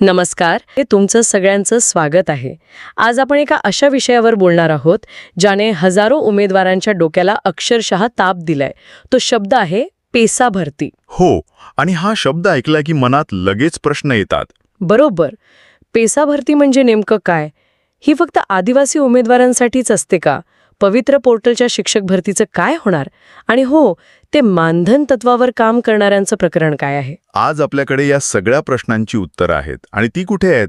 नमस्कार, हे तुमचं सगळ्यांचं स्वागत आहे. आज आपण एका अशा विषयावर बोलणार आहोत ज्याने हजारो उमेदवारांच्या डोक्याला अक्षरशः ताप दिलाय. तो शब्द आहे पेसा भरती. हो, आणि हा शब्द ऐकला की मनात लगेच प्रश्न येतात. बरोबर. पेसा भरती म्हणजे नेमकं काय? ही फक्त आदिवासी उमेदवारांसाठीच असते का? पवित्र पोर्टलच्या शिक्षक भरतीचं काय होणार? आणि हो, ते मानधन तत्वावर काम करणाऱ्यांचं प्रकरण काय आहे? आज आपल्याकडे या सगळ्या प्रश्नांची उत्तरं आहेत. आणि ती कुठे आहेत?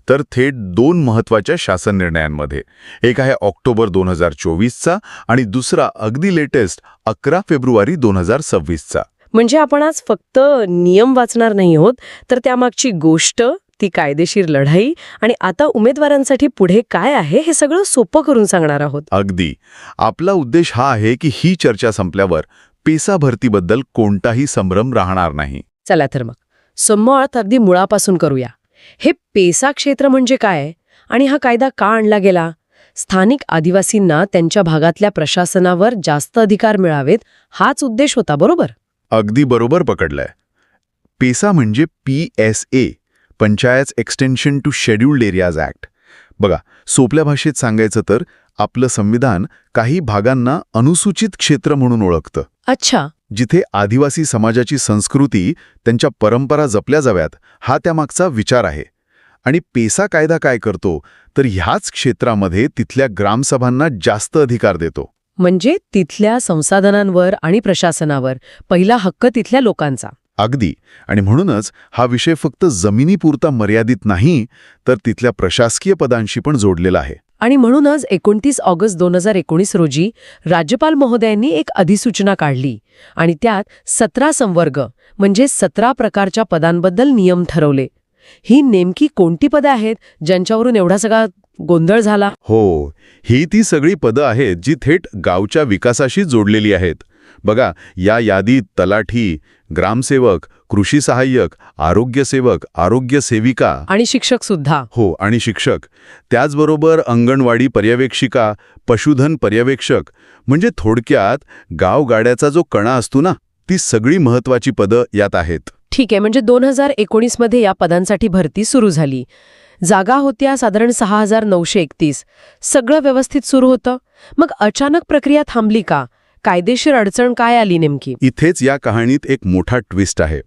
तर थेट दोन महत्त्वाच्या शासन निर्णयांमध्ये. एक आहे ऑक्टोबर 2024चा आणि दुसरा अगदी लेटेस्ट 11 फेब्रुवारी 2026चा. म्हणजे आपण आज फक्त नियम वाचणार नाही आहोत, तर त्यामागची गोष्ट, ती कायदेशीर लढाई आणि आता उमेदवारांसाठी पुढे काय आहे हे सगळं सोपं करून सांगणार आहोत. अगदी. आपला उद्देश हा आहे की ही चर्चा संपल्यावर पेसा भरतीबद्दल कोणताही संभ्रम राहणार नाही. चला तर मग सुरुवात अगदी मुळापासून करूया. हे पेसा क्षेत्र म्हणजे काय आणि हा कायदा का आणला गेला? स्थानिक आदिवासींना त्यांच्या भागातल्या प्रशासनावर जास्त अधिकार मिळावेत, हाच उद्देश होता, बरोबर? अगदी बरोबर पकडलंय. पेसा म्हणजे PSA, panchayat extension to scheduled areas act. बघा, सोप्या भाषेत सांगायचं तर आपलं संविधान काही भागांना अनुसूचित क्षेत्र म्हणून ओळखतं. अच्छा. जिथे आदिवासी समाजाची संस्कृती, त्यांच्या परंपरा जपल्या जाव्यात, हा त्यामागचा विचार आहे. आणि पेसा कायदा काय करतो तर ह्याच क्षेत्रामध्ये तिथल्या ग्रामसभांना जास्त अधिकार देतो. म्हणजे तिथल्या संसाधनांवर आणि प्रशासनावर पहिला हक्क तिथल्या लोकांचा. अगदी. आणि म्हणूनच हा विषय फक्त जमिनीपुरता मर्यादित नाही, तर तिथल्या प्रशासकीय पदांशी पण जोडलेला आहे. आणि म्हणूनच 29 ऑगस्ट 2019 रोजी राज्यपाल महोदयांनी एक अधिसूचना काढली आणि त्यात 17 संवर्ग म्हणजे 17 प्रकारच्या पदांबद्दल नियम ठरवले. ही नेमकी कोणती पदं आहेत ज्यांच्यावरून एवढा सगळा गोंधळ झाला? हो, ही ती सगळी पदं आहेत जी थेट गावच्या विकासाशी जोडलेली आहेत. बघा, या यादीत तलाठी, ग्रामसेवक, कृषी सहाय्यक, आरोग्यसेवक, आरोग्य सेविका आणि शिक्षक सुद्धा. हो, आणि शिक्षक. त्याचबरोबर अंगणवाडी पर्यवेक्षिका, पशुधन पर्यवेक्षक. म्हणजे थोडक्यात गावगाड्याचा जो कणा असतो ना, ती सगळी महत्वाची पदं यात आहेत. ठीक आहे. म्हणजे 2019 मध्ये या पदांसाठी भरती सुरू झाली. जागा होत्या साधारण 6,931. सगळं व्यवस्थित सुरू होतं. मग अचानक प्रक्रिया थांबली का? कायदेशीर अडचण काय आली नेमकी? इथेच या कहाणीत एक मोठा ट्विस्ट आहे.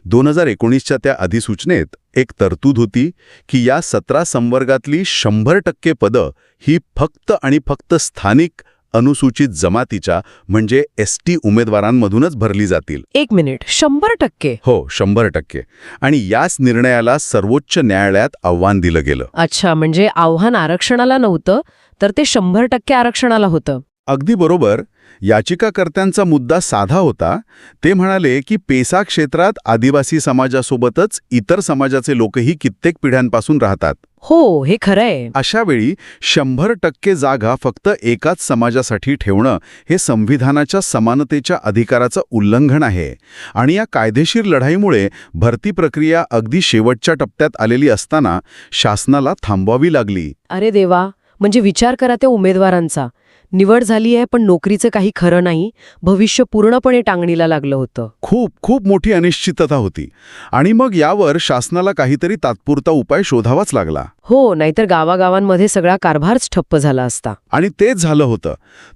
2019च्या त्या अधिसूचनेत एक तरतूद होती की या 17 संवर्गातली 100% पदं ही फक्त आणि फक्त स्थानिक अनुसूचित जमातीच्या म्हणजे ST उमेदवारांमधूनच भरली जातील. एक मिनिट, 100%? हो, 100%. आणि याच निर्णयाला सर्वोच्च न्यायालयात आव्हान दिलं गेलं. अच्छा, म्हणजे आव्हान आरक्षणाला नव्हतं, तर ते 100% आरक्षणाला होतं. अगदी बरोबर. याचिकाकर्त्यांचा मुद्दा साधा होता. ते म्हणाले की पेसा क्षेत्रात आदिवासी समाजासोबतच इतर समाजाचे लोकही कित्येक पिढ्यांपासून राहतात. हो, हे खरंय. अशा वेळी 100% जागा फक्त एकाच समाजासाठी ठेवणं हे संविधानाच्या समानतेच्या अधिकाराचं उल्लंघन आहे. आणि या कायदेशीर लढाईमुळे भरती प्रक्रिया अगदी शेवटच्या टप्प्यात आलेली असताना शासनाला थांबवावी लागली. अरे देवा, म्हणजे विचार करा त्या उमेदवारांचा. निवड झाली आहे पण नोकरीचं काही खरं नाही, भविष्य पूर्णपणे टांगणीला लागलं होतं. खूप खूप मोठी अनिश्चितता होती. आणि मग यावर शासनाला काहीतरी तात्पुरता उपाय शोधावाच लागला. हो, नाहीतर गावागावांमध्ये सगळा कारभारच ठप्प झाला असता. आणि तेच झालं होतं.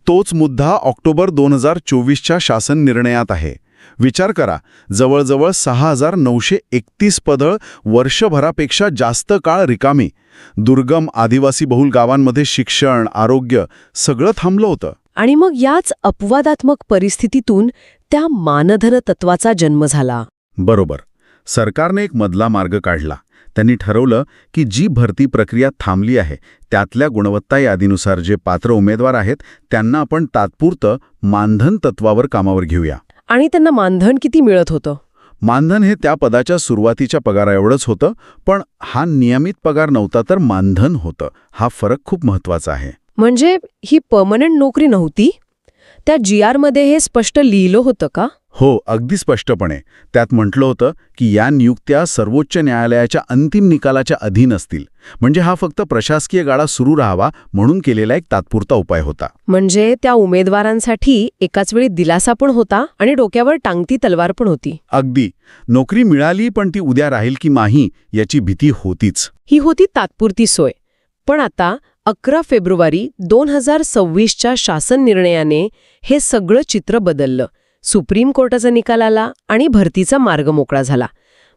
तोच मुद्दा ऑक्टोबर 2024च्या शासन निर्णयात आहे. विचार करा, जवळजवळ 6,931 पदं वर्षभरापेक्षा जास्त काळ रिकामी. दुर्गम आदिवासी बहुल गावांमध्ये शिक्षण, आरोग्य सगळं थांबलं होतं. आणि मग याच अपवादात्मक परिस्थितीतून त्या मानधन तत्वाचा जन्म झाला. बरोबर. सरकारने एक मधला मार्ग काढला. त्यांनी ठरवलं की जी भरती प्रक्रिया थांबली आहे त्यातल्या गुणवत्ता यादीनुसार जे पात्र उमेदवार आहेत त्यांना आपण तात्पुरतं मानधन तत्वावर कामावर घेऊया. आणि त्यांना मानधन किती मिळत होतं? मानधन हे त्या पदाच्या सुरुवातीच्या पगाराएवढंच होतं, पण हा नियमित पगार नव्हता तर मानधन होतं. हा फरक खूप महत्वाचा आहे. म्हणजे ही पर्मनंट नोकरी नव्हती? त्या GR मध्ये हे स्पष्ट लिहिलं होतं का? हो, अगदी स्पष्टपणे. त्यात म्हटलं होतं की या नियुक्त्या सर्वोच्च न्यायालयाच्या अंतिम निकालाच्या अधीन असतील. म्हणजे हा फक्त प्रशासकीय गाडा सुरू राहावा म्हणून केलेला एक तात्पुरता उपाय होता. म्हणजे त्या उमेदवारांसाठी एकाच वेळी दिलासा पण होता आणि डोक्यावर टांगती तलवार पण होती. अगदी. नोकरी मिळाली पण ती उद्या राहील की नाही याची भीती होतीच. ही होती तात्पुरती सोय. पण आता 11 फेब्रुवारी 2026च्या शासन निर्णयाने हे सगळं चित्र बदललं. सुप्रीम कोर्टाचा निकाल आला आणि भरतीचा मार्ग मोकळा झाला.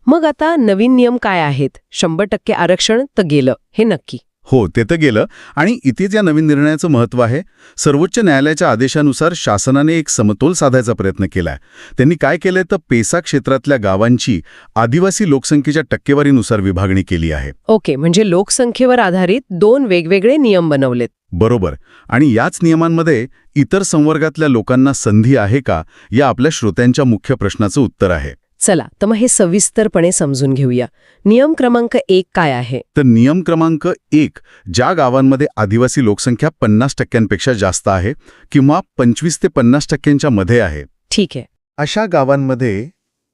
मग आता नवीन नियम काय आहेत? 100% आरक्षण तर गेलं, हे नक्की. हो, ते तर गेलं. आणि इथेच या नवीन निर्णयाचं महत्त्व आहे. सर्वोच्च न्यायालयाच्या आदेशानुसार शासनाने एक समतोल साधायचा प्रयत्न केलाय. त्यांनी काय केलंय तर पेसा क्षेत्रातल्या गावांची आदिवासी लोकसंख्येच्या टक्केवारीनुसार विभागणी केली आहे. ओके, म्हणजे लोकसंख्येवर आधारित 2 वेगवेगळे नियम बनवलेत. बरोबर. आणि याच नियमांमध्ये इतर संवर्गातल्या लोकांना संधी आहे का, या आपल्या श्रोत्यांच्या मुख्य प्रश्नाचं उत्तर आहे. चला, तर मग हे सविस्तरपणे समजून घेऊया. नियम क्रमांक 1 काय आहे? तर नियम क्रमांक 1, ज्या गावांमध्ये आदिवासी लोकसंख्या 50% जास्त आहे किंवा 25 ते 50% मध्ये आहे, ठीक आहे. अशा गावांमध्ये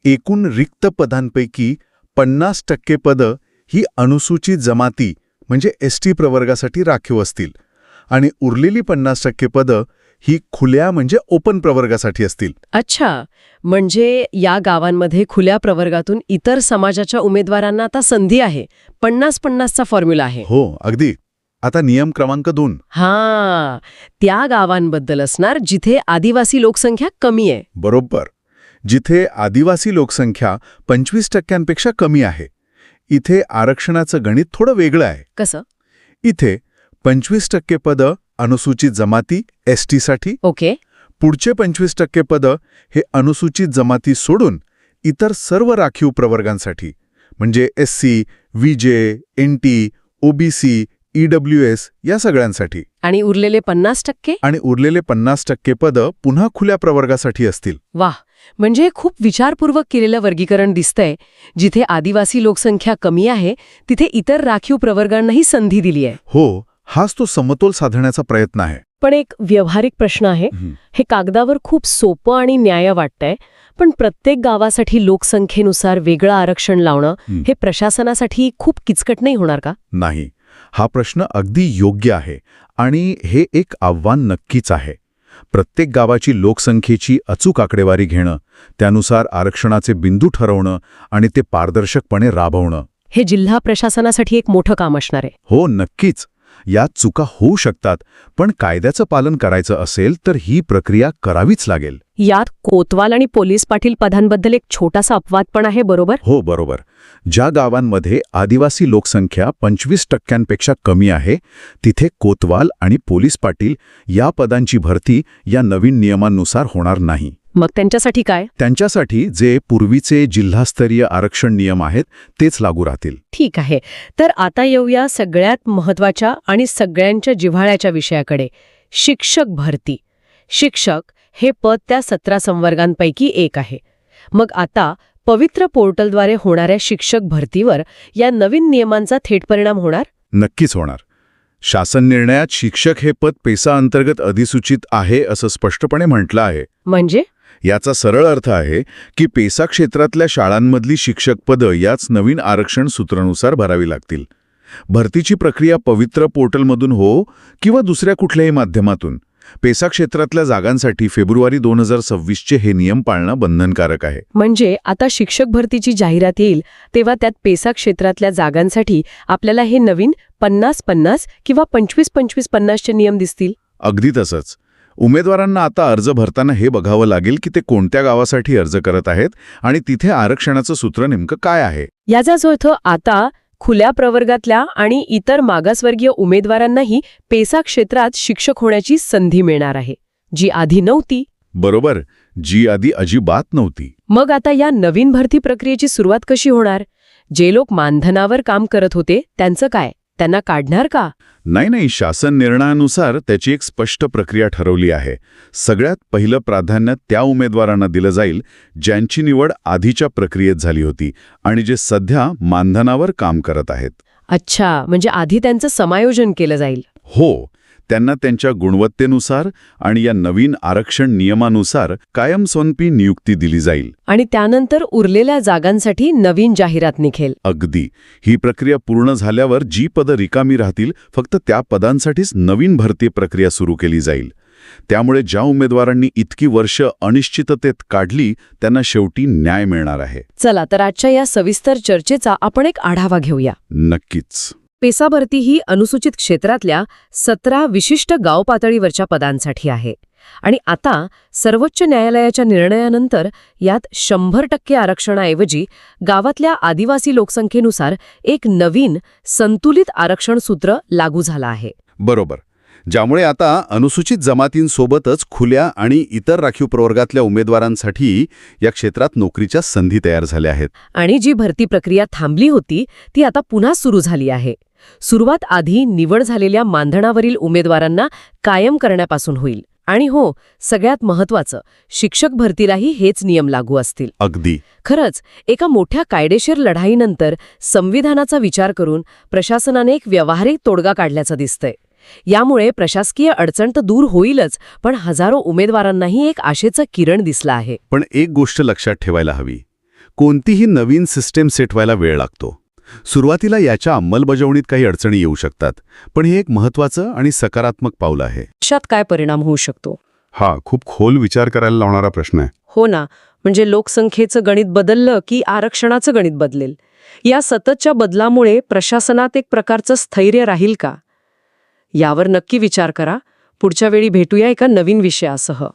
एकूण रिक्त पदांपैकी 50% पदं ही अनुसूचित जमाती म्हणजे ST प्रवर्गासाठी राखीव असतील आणि उरलेली 50% पदं ही खुल्या म्हणजे ओपन प्रवर्गासाठी असतील. अच्छा, म्हणजे या गावांमध्ये खुल्या प्रवर्गातून इतर समाजाच्या उमेदवारांना आता संधी आहे. 50-50चा फॉर्म्युला आहे. हो, अगदी. आता नियम क्रमांक 2. हां, त्या गावांबद्दल असणार जिथे आदिवासी लोकसंख्या कमी आहे. बरोबर. जिथे आदिवासी लोकसंख्या 25% कमी आहे. इथे आरक्षणाचं गणित थोडं वेगळं आहे. कसं? इथे 25% पदं अनुसूचित जमाती STसाठी, ओके. पुढचे 25% पदं हे अनुसूचित जमाती सोडून इतर सर्व राखीव प्रवर्गांसाठी म्हणजे SC, VJ, NT, OBC, EWS या सगळ्यांसाठी. आणि उरलेले 50%? आणि उरलेले 50% पदं पुन्हा खुल्या प्रवर्गासाठी असतील. वाह, म्हणजे खूप विचारपूर्वक केलेलं वर्गीकरण दिसतंय. जिथे आदिवासी लोकसंख्या कमी आहे तिथे इतर राखीव प्रवर्गांनाही संधी दिली आहे. हो, हाच तो समतोल साधण्याचा प्रयत्न आहे. पण एक व्यावहारिक प्रश्न आहे. हे कागदावर खूप सोपं आणि न्याय्य वाटतंय, पण प्रत्येक गावासाठी लोकसंख्येनुसार वेगळं आरक्षण लावणं हे प्रशासनासाठी खूप किचकट नाही होणार का? नाही, हा प्रश्न अगदी योग्य आहे आणि हे एक आव्हान नक्कीच आहे. प्रत्येक गावाची लोकसंख्येची अचूक आकडेवारी घेणं, त्यानुसार आरक्षणाचे बिंदू ठरवणं आणि ते पारदर्शकपणे राबवणं, हे जिल्हा प्रशासनासाठी एक मोठं काम असणार आहे. हो, नक्कीच. यात चुका होऊ शकतात, पण कायद्याचं पालन करायचं असेल तर ही प्रक्रिया करावीच लागेल. यात कोतवाल आणि पोलीस पाटील पदांबद्दल एक छोटासा अपवाद पण आहे, बरोबर? हो, बरोबर. ज्या गावांमध्ये आदिवासी लोकसंख्या 25% कमी आहे तिथे कोतवाल आणि पोलीस पाटील या पदांची भरती या नवीन नियमांनुसार होणार नाही. मग त्यांच्यासाठी काय? त्यांच्यासाठी जे पूर्वीचे जिल्हास्तरीय आरक्षण नियम आहेत तेच लागू राहतील. ठीक आहे. तर आता येऊया सगळ्यात महत्त्वाच्या आणि सगळ्यांच्या जिव्हाळ्याच्या विषयाकडे, शिक्षक भरती. शिक्षक हे पद त्या 17 संवर्गांपैकी एक आहे. मग आता पवित्र पोर्टलद्वारे होणाऱ्या शिक्षक भरतीवर या नवीन नियमांचा थेट परिणाम होणार? नक्कीच होणार. शासन निर्णयात शिक्षक हे पद पेसा अंतर्गत अधिसूचित आहे असं स्पष्टपणे म्हटलं आहे. म्हणजे याचा सरळ अर्थ आहे की पेसा क्षेत्रातल्या शाळांमधली शिक्षक पदं याच नवीन आरक्षण सूत्रानुसार भरावी लागतील. भरतीची प्रक्रिया पवित्र पोर्टलमधून हो किंवा दुसऱ्या कुठल्याही माध्यमातून, पेसा क्षेत्रातल्या जागांसाठी फेब्रुवारी 2026चे हे नियम पाळणं बंधनकारक आहे. म्हणजे आता शिक्षक भरतीची जाहिरात येईल तेव्हा त्यात पेसा क्षेत्रातल्या जागांसाठी आपल्याला हे नवीन 50-50 किंवा 25-25-50चे नियम दिसतील. अगदी तसंच. उमेदवारांना आता अर्ज भरताना हे बघावं लागेल की ते कोणत्या गावासाठी अर्ज करत आहेत आणि तिथे आरक्षणाचं सूत्र नेमकं काय आहे. याचाच अर्थ आता खुल्या प्रवर्गातल्या आणि इतर मागासवर्गीय उमेदवारांनाही पेसा क्षेत्रात शिक्षक होण्याची संधी मिळणार आहे, जी आधी नव्हती. बरोबर, जी आधी अजिबात नव्हती. मग आता या नवीन भरती प्रक्रियेची सुरुवात कशी होणार? जे लोक मानधनावर काम करत होते त्यांचं काय? त्यांना काढणार का? नाही, शासन निर्णयानुसार त्याची एक स्पष्ट प्रक्रिया ठरवली आहे. सगळ्यात पहिलं प्राधान्य त्या उमेदवारांना दिलं जाईल ज्यांची निवड आधीच्या प्रक्रियेत झाली होती आणि जे सध्या मानधनावर काम करत आहेत. अच्छा, म्हणजे आधी त्यांचं समायोजन केलं जाईल. हो, त्यांना त्यांच्या गुणवत्तेनुसार आणि या नवीन आरक्षण नियमानुसार कायमस्वरूपी नियुक्ती दिली जाईल. आणि त्यानंतर उरलेल्या जागांसाठी नवीन जाहिरात निघेल. अगदी. ही प्रक्रिया पूर्ण झाल्यावर जी पदं रिकामी राहतील फक्त त्या पदांसाठीच नवीन भरती प्रक्रिया सुरू केली जाईल. त्यामुळे ज्या उमेदवारांनी इतकी वर्ष अनिश्चिततेत काढली त्यांना शेवटी न्याय मिळणार आहे. चला तर आजच्या या सविस्तर चर्चेचा आपण एक आढावा घेऊया. नक्कीच. पेसा भरती ही अनुसूचित क्षेत्रातल्या 17 विशिष्ट गाव पातळीवरच्या पदांसाठी आहे. आणि आता सर्वोच्च न्यायालयाच्या निर्णयानंतर यात 100% आरक्षणाऐवजी गावातल्या आदिवासी लोकसंख्येनुसार एक नवीन संतुलित आरक्षण सूत्र लागू झालं आहे. बरोबर. ज्यामुळे आता अनुसूचित जमातींसोबतच खुल्या आणि इतर राखीव प्रवर्गातल्या उमेदवारांसाठी या क्षेत्रात नोकरीच्या संधी तयार झाल्या आहेत. आणि जी भरती प्रक्रिया थांबली होती ती आता पुन्हा सुरू झाली आहे. सुरुवात आधी निवड झालेल्या मानधनावरील उमेदवारांना कायम करण्यापासून होईल. आणि हो, सगळ्यात महत्त्वाचं, शिक्षक भरतीलाही हेच नियम लागू असतील. अगदी. खरंच एका मोठ्या कायदेशीर लढाईनंतर संविधानाचा विचार करून प्रशासनाने एक व्यावहारिक तोडगा काढल्याचं दिसतंय. यामुळे प्रशासकीय अडचण तर दूर होईलच, पण हजारो उमेदवारांनाही एक आशेचं किरण दिसलं आहे. पण एक गोष्ट लक्षात ठेवायला हवी. कोणतीही नवीन सिस्टीम सेट व्हायला वेळ लागतो. सुरुवातीला याच्या अंमलबजावणीत काही अडचणी येऊ शकतात, पण हे एक महत्त्वाचं आणि सकारात्मक पाऊल आहे. अशात काय परिणाम होऊ शकतो? हा खूप खोल विचार करायला लावणारा प्रश्न आहे. हो ना, म्हणजे लोकसंख्येचं गणित बदललं की आरक्षणाचं गणित बदलेल. या सततच्या बदलामुळे प्रशासनात एक प्रकारचं स्थैर्य राहील का? यावर नक्की विचार करा. पुढच्या वेळी भेटूया एका नवीन विषयासह.